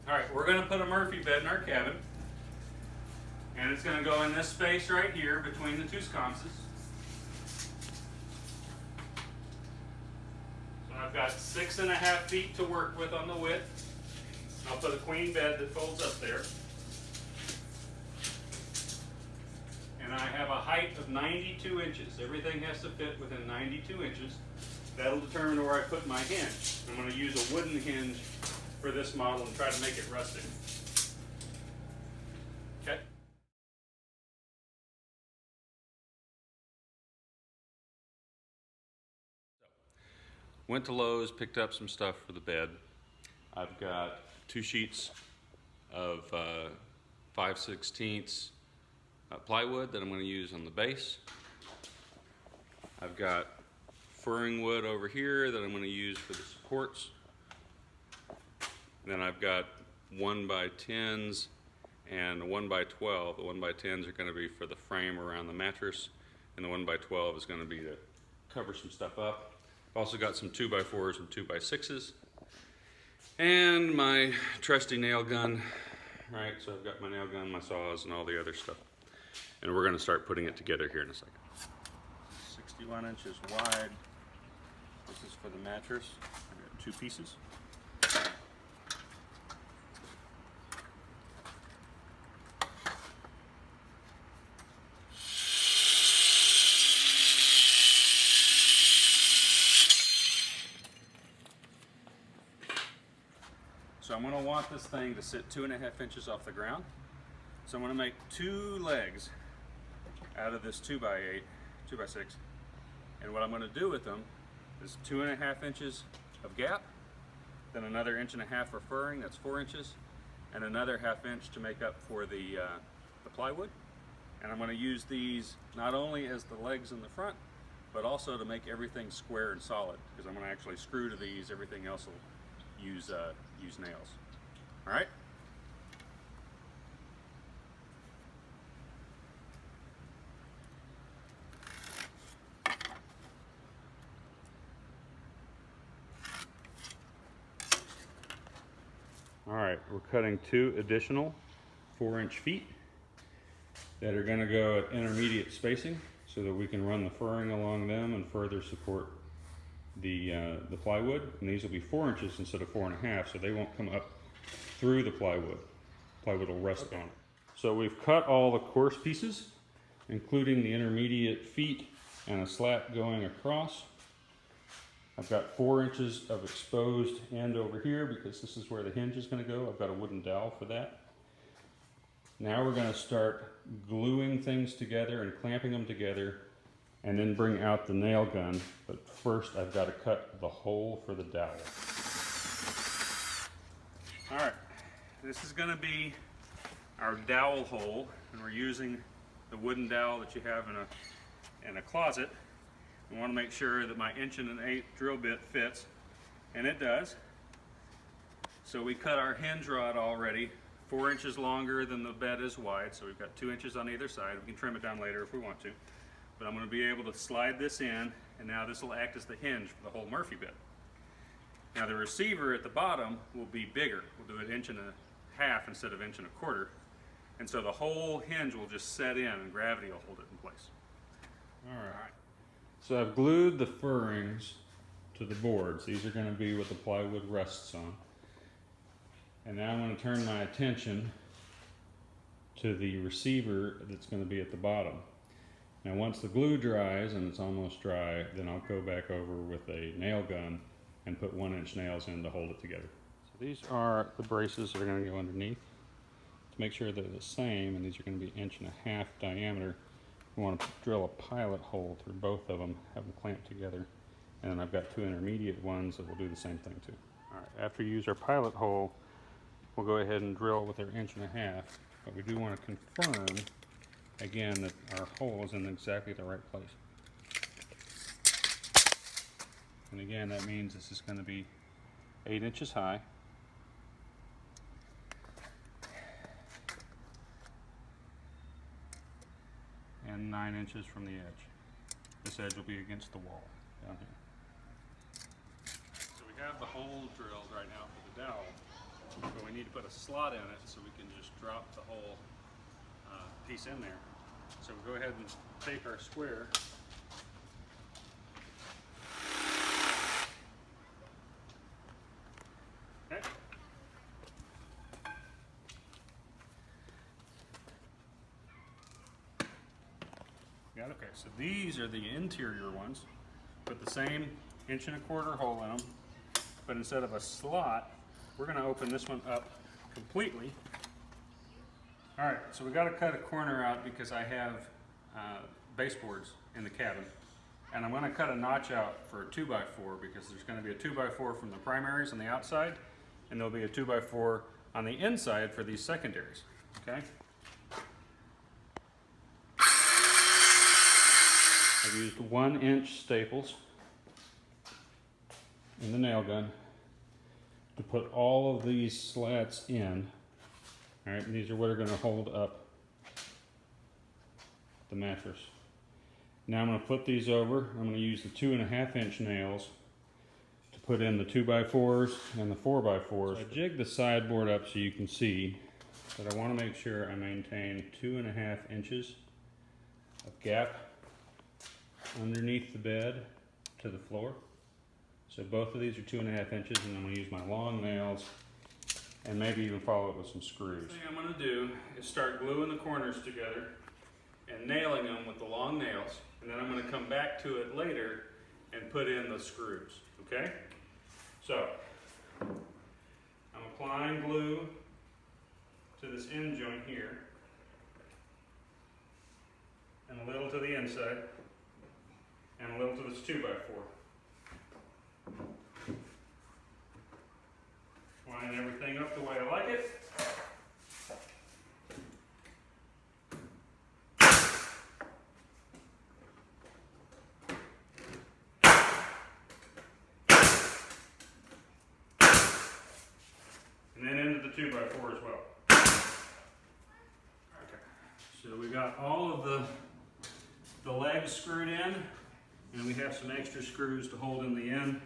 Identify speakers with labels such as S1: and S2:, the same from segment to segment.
S1: All right, we're gonna put a Murphy bed in our cabin, and it's gonna go in this space right here between the two sconces. So I've got 6.5 feet to work with on the width. I'll put a queen bed that folds up there. And I have a height of 92 inches. Everything has to fit within 92 inches. That'll determine where I put my hinge. I'm going to use a wooden hinge for this model and try to make it rustic. Okay. Went to Lowe's, picked up some stuff for the bed. I've got 2 sheets of 5/16 plywood that I'm going to use on the base. I've got furring wood over here that I'm going to use for the supports. Then I've got 1x10s and 1x12. The 1x10s are going to be for the frame around the mattress, and the 1x12 is going to be to cover some stuff up. I've also got some 2x4s and 2x6s, and my trusty nail gun. Right, so I've got my nail gun, my saws, and all the other stuff. And we're going to start putting it together here in a second. 61 inches wide. This is for the mattress. I've got 2 pieces. So I'm going to want this thing to sit 2.5 inches off the ground. So I'm going to make 2 legs out of this 2x8, 2x6. And what I'm going to do with them is 2.5 inches of gap, then another 1.5 inches for furring, that's 4 inches, and another 1/2 inch to make up for the plywood. And I'm going to use these not only as the legs in the front, but also to make everything square and solid, because I'm going to actually screw to these. Everything else will use nails. All right? All right, we're cutting 2 additional 4-inch feet that are going to go at intermediate spacing so that we can run the furring along them and further support the plywood. And these will be 4 inches instead of 4.5, so they won't come up through the plywood. Plywood will rest on it. So we've cut all the coarse pieces, including the intermediate feet and a slat going across. I've got 4 inches of exposed end over here because this is where the hinge is going to go. I've got a wooden dowel for that. Now we're going to start gluing things together and clamping them together, and then bring out the nail gun. But first I've got to cut the hole for the dowel. All right, this is going to be our dowel hole, and we're using the wooden dowel that you have in a closet. I want to make sure that my 1 1/8" drill bit fits, and it does. So we cut our hinge rod already 4 inches longer than the bed is wide, so we've got 2 inches on either side. We can trim it down later if we want to, but I'm going to be able to slide this in, and now this will act as the hinge for the whole Murphy bed. Now the receiver at the bottom will be bigger. We'll do it 1.5 inches instead of 1 1/4 inches, and so the whole hinge will just set in and gravity will hold it in place. All right. So I've glued the furrings to the boards. These are going to be what the plywood rests on. And now I'm going to turn my attention to the receiver that's going to be at the bottom. Now once the glue dries, and it's almost dry, then I'll go back over with a nail gun and put 1-inch nails in to hold it together. So these are the braces that are going to go underneath. To make sure they're the same, and these are going to be 1.5 inch diameter, we want to drill a pilot hole through both of them, have them clamped together, and then I've got 2 intermediate ones that will do the same thing too. All right, after you use our pilot hole, we'll go ahead and drill with our 1.5 inches, but we do want to confirm again that our hole is in exactly the right place. And again, that means this is going to be 8 inches high. And 9 inches from the edge. This edge will be against the wall down here. So we have the hole drilled right now for the dowel. But we need to put a slot in it so we can just drop the whole piece in there. So we'll go ahead and take our square. Okay. Got it? Okay, so these are the interior ones. Put the same 1.25 inch hole in them, but instead of a slot, we're going to open this one up completely. All right, so we got to cut a corner out because I have baseboards in the cabin, and I'm going to cut a notch out for a 2x4 because there's going to be a 2x4 from the primaries on the outside, and there'll be a 2x4 on the inside for these secondaries. Okay. I've used 1-inch staples in the nail gun to put all of these slats in. All right, and these are what are going to hold up the mattress. Now I'm going to flip these over. I'm going to use the 2.5-inch nails to put in the 2x4s and the 4x4s. So I jig the sideboard up so you can see, but I want to make sure I maintain 2.5 inches of gap underneath the bed to the floor. So both of these are 2.5 inches, and I'm going to use my long nails and maybe even follow it with some screws. The thing I'm going to do is start gluing the corners together and nailing them with the long nails, and then I'm going to come back to it later and put in the screws, okay? So, I'm applying glue to this end joint here, and a little to the inside, and a little to this 2x4. Line everything up the way I like it. And then into the 2x4 as well. Okay, so we got all of the legs screwed in, and we have some extra screws to hold in the end.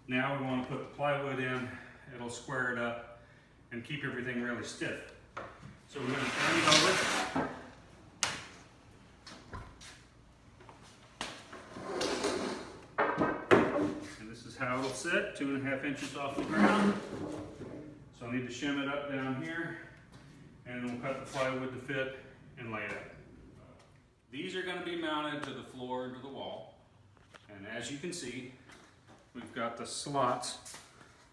S1: Now we want to put the plywood in. It'll square it up and keep everything really stiff. So we're going to turn it over. And this is how it'll sit, 2.5 inches off the ground. So I'll need to shim it up down here, and we'll cut the plywood to fit and lay it out. These are going to be mounted to the floor and to the wall. And as you can see, we've got the slots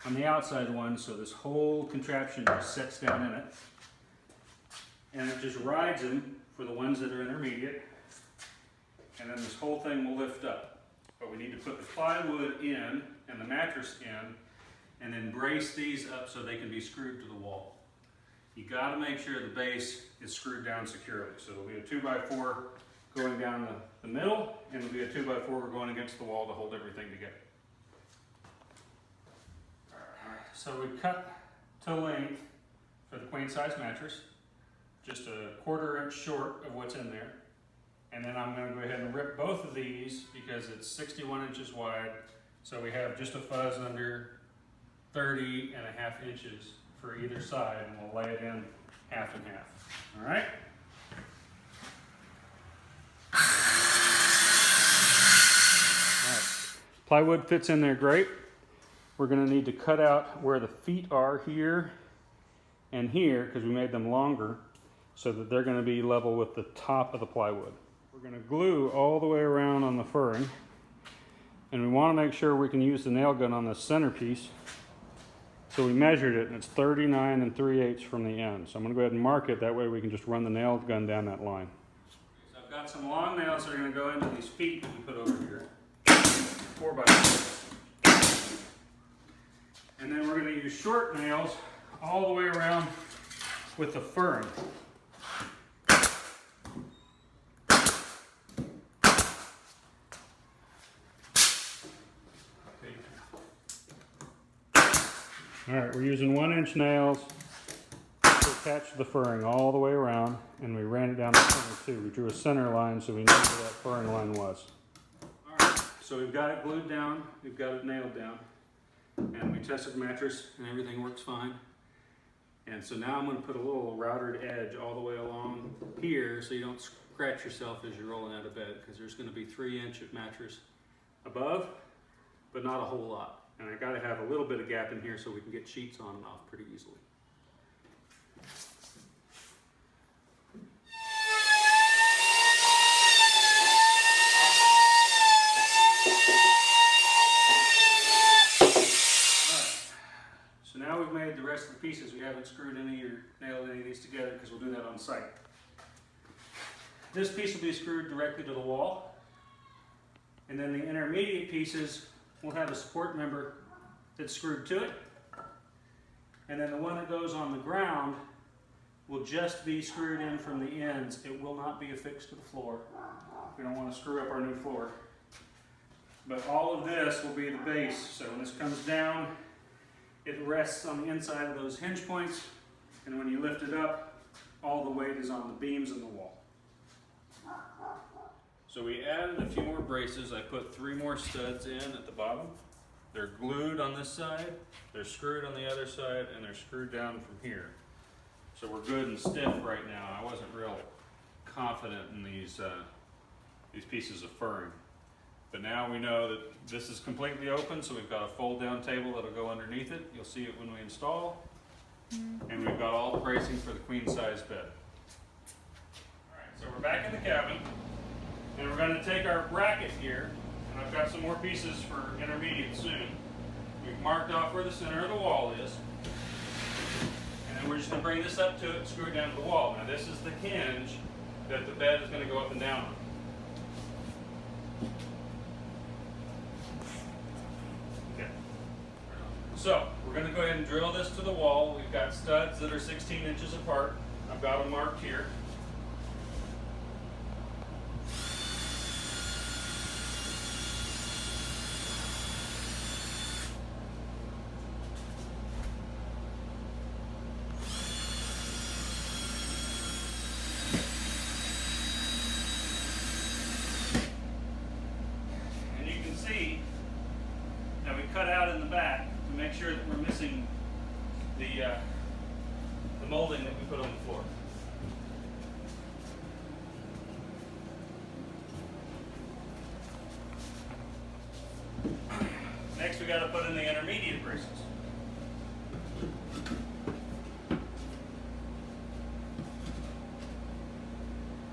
S1: on the outside one, so this whole contraption just sets down in it. And it just rides them for the ones that are intermediate. And then this whole thing will lift up. But we need to put the plywood in and the mattress in, and then brace these up so they can be screwed to the wall. You gotta make sure the base is screwed down securely. So it'll be a 2x4 going down the middle, and it'll be a 2x4 going against the wall to hold everything together. So we cut to length for the queen size mattress, just a 1/4 inch short of what's in there. And then I'm going to go ahead and rip both of these because it's 61 inches wide. So we have just a fuzz under 30.5 inches for either side, and we'll lay it in half and half. All right? Plywood fits in there great. We're going to need to cut out where the feet are here and here, because we made them longer, so that they're going to be level with the top of the plywood. We're going to glue all the way around on the furring, and we want to make sure we can use the nail gun on the centerpiece. So we measured it, and it's 39 3/8 from the end. So I'm going to go ahead and mark it, that way we can just run the nail gun down that line. So I've got some long nails that are going to go into these feet that we put over here. 4x4. And then we're going to use short nails all the way around with the furring. All right, we're using 1-inch nails to attach the furring all the way around, and we ran it down the center too. We drew a center line so we knew where that furring line was. All right, so we've got it glued down, we've got it nailed down, and we tested the mattress and everything works fine. And so now I'm going to put a little routed edge all the way along here so you don't scratch yourself as you're rolling out of bed, because there's going to be 3-inch mattress above, but not a whole lot. And I got to have a little bit of gap in here so we can get sheets on and off pretty easily. So now we've made the rest of the pieces. We haven't screwed any or nailed any of these together because we'll do that on site. This piece will be screwed directly to the wall. And then the intermediate pieces will have a support member that's screwed to it. And then the one that goes on the ground will just be screwed in from the ends. It will not be affixed to the floor. We don't want to screw up our new floor. But all of this will be the base. So when this comes down, it rests on the inside of those hinge points, and when you lift it up, all the weight is on the beams in the wall. So we added a few more braces. I put 3 more studs in at the bottom. They're glued on this side, they're screwed on the other side, and they're screwed down from here. So we're good and stiff right now. I wasn't real confident in these pieces of furring. But now we know that this is completely open, so we've got a fold-down table that'll go underneath it. You'll see it when we install. And we've got all the bracing for the queen-size bed. All right, so we're back in the cabin, and we're going to take our bracket here, and I've got some more pieces for intermediate soon. We've marked off where the center of the wall is, and then we're just going to bring this up to it and screw it down to the wall. Now this is the hinge that the bed is going to go up and down on. So, we're going to go ahead and drill this to the wall. We've got studs that are 16 inches apart. I've got them marked here. And you can see that we cut out in the back to make sure that we're missing the molding that we put on the floor. Next we got to put in the intermediate braces.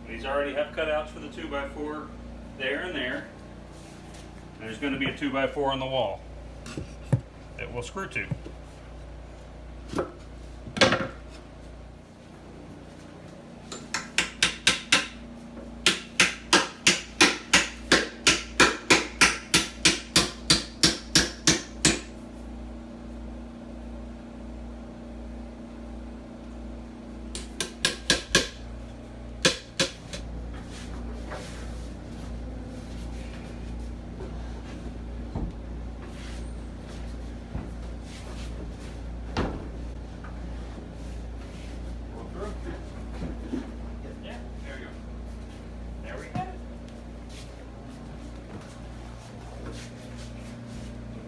S1: These already have cutouts for the 2x4 there and there. And there's going to be a 2x4 on the wall that we'll screw to.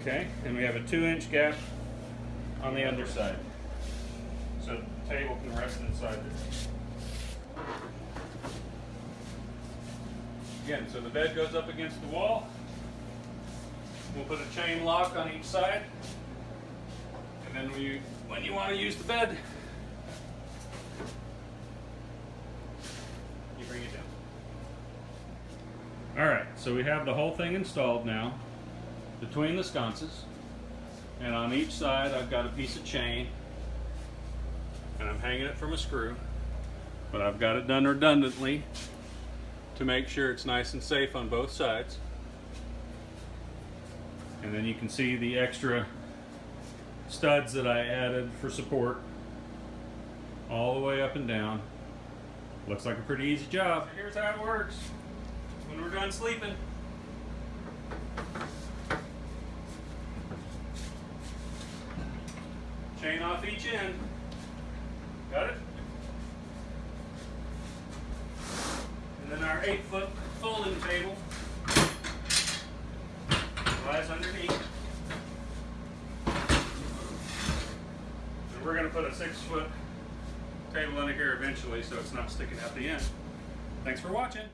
S1: Okay, and we have a 2-inch gap on the underside, so the table can rest inside there. Again, so the bed goes up against the wall. We'll put a chain lock on each side, and then when you want to use the bed, you bring it down. All right, so we have the whole thing installed now between the sconces, and on each side I've got a piece of chain, and I'm hanging it from a screw, but I've got it done redundantly to make sure it's nice and safe on both sides. And then you can see the extra studs that I added for support all the way up and down. Looks like a pretty easy job. Here's how it works when we're done sleeping. Chain off each end. Got it? And then our 8-foot folding table lies underneath. And we're going to put a 6-foot table under here eventually so it's not sticking out the end. Thanks for watching.